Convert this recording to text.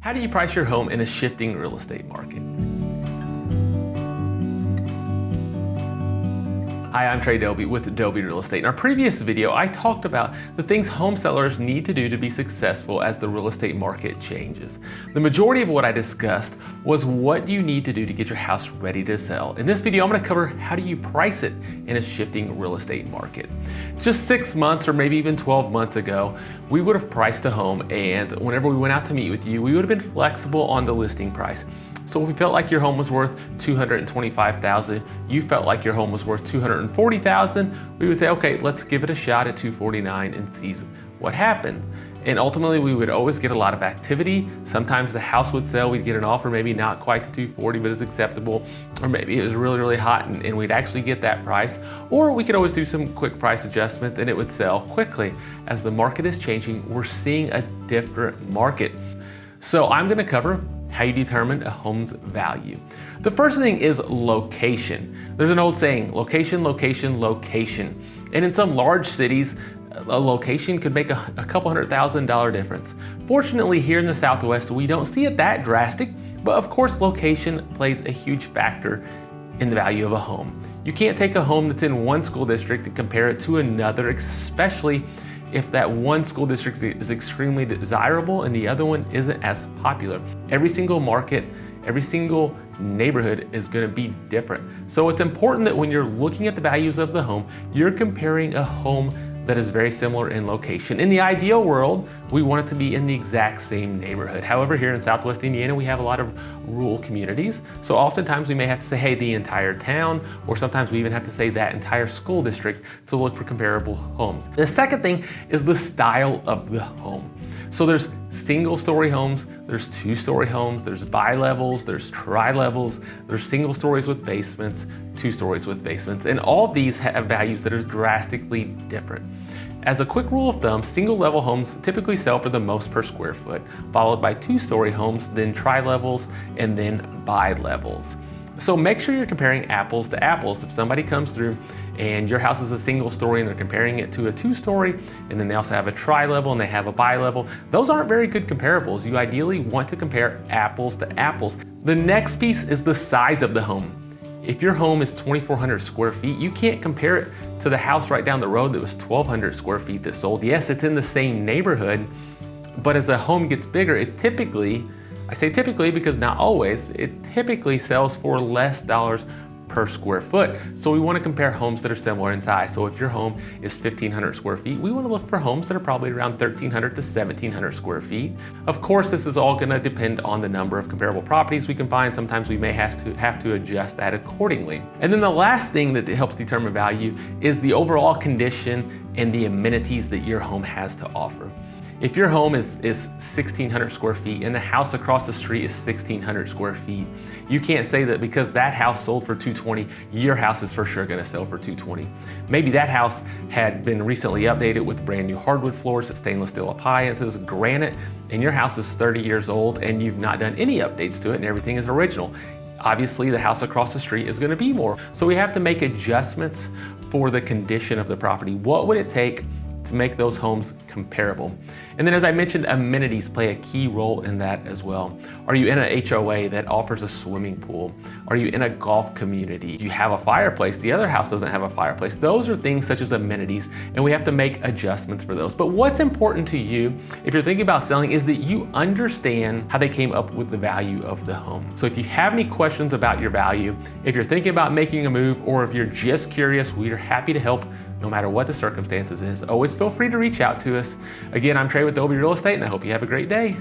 How do you price your home in a shifting real estate market? Hi, I'm Dauby with Dauby Real Estate. In our previous video, I talked about the things home sellers need to do to be successful as the real estate market changes. The majority of what I discussed was what you need to do to get your house ready to sell. In this video, I'm going to cover how do you price it in a shifting real estate market. Just 6 months or maybe even 12 months ago, we would have priced a home, and whenever we went out to meet with you, we would have been flexible on the listing price. So if we felt like your home was worth $225,000, you felt like your home was worth $240,000, we would say, okay, let's give it a shot at $249,000 and see what happened. And ultimately, we would always get a lot of activity. Sometimes the house would sell, we'd get an offer, maybe not quite to $240,000, but it's acceptable. Or maybe it was really, really hot and we'd actually get that price. Or we could always do some quick price adjustments and it would sell quickly. As the market is changing, we're seeing a different market. So I'm gonna cover how you determine a home's value. The first thing is location. There's an old saying, location, location, location. And in some large cities, a location could make a couple $100,000 difference. Fortunately, here in the Southwest, we don't see it that drastic, but of course, location plays a huge factor in the value of a home. You can't take a home that's in one school district and compare it to another, especially if that one school district is extremely desirable and the other one isn't as popular. Every single market, every single neighborhood is gonna be different. So it's important that when you're looking at the values of the home, you're comparing a home that is very similar in location. In the ideal world, we want it to be in the exact same neighborhood. However, here in Southwest Indiana, we have a lot of rural communities. So oftentimes we may have to say, hey, the entire town, or sometimes we even have to say that entire school district to look for comparable homes. The second thing is the style of the home. So there's single-story homes, there's two-story homes, there's bi-levels, there's tri-levels, there's single stories with basements, two stories with basements, and all of these have values that are drastically different. As a quick rule of thumb, single-level homes typically sell for the most per square foot, followed by two-story homes, then tri-levels, and then bi-levels. So make sure you're comparing apples to apples. If somebody comes through and your house is a single story and they're comparing it to a two-story, and then they also have a tri-level and they have a bi-level, those aren't very good comparables. You ideally want to compare apples to apples. The next piece is the size of the home. If your home is 2,400 square feet, you can't compare it to the house right down the road that was 1,200 square feet that sold. Yes, it's in the same neighborhood, but as the home gets bigger, it typically, I say typically because not always, it typically sells for less dollars per square foot. So we want to compare homes that are similar in size. So if your home is 1,500 square feet, we want to look for homes that are probably around 1,300 to 1,700 square feet. Of course, this is all going to depend on the number of comparable properties we can find. Sometimes we may have to adjust that accordingly. And then the last thing that helps determine value is the overall condition and the amenities that your home has to offer. If your home is 1,600 square feet and the house across the street is 1,600 square feet, you can't say that because that house sold for $220, your house is for sure gonna sell for $220. Maybe that house had been recently updated with brand new hardwood floors, stainless steel appliances, granite, and your house is 30 years old and you've not done any updates to it and everything is original. Obviously, the house across the street is gonna be more. So we have to make adjustments for the condition of the property. What would it take to make those homes comparable? And then as I mentioned, amenities play a key role in that as well. Are you in an HOA that offers a swimming pool? Are you in a golf community? Do you have a fireplace? The other house doesn't have a fireplace. Those are things such as amenities, and we have to make adjustments for those. But what's important to you, if you're thinking about selling, is that you understand how they came up with the value of the home. So if you have any questions about your value, if you're thinking about making a move, or if you're just curious, we are happy to help no matter what the circumstances is. Always feel free to reach out to us. Again, I'm Trey with Dauby Real Estate, and I hope you have a great day.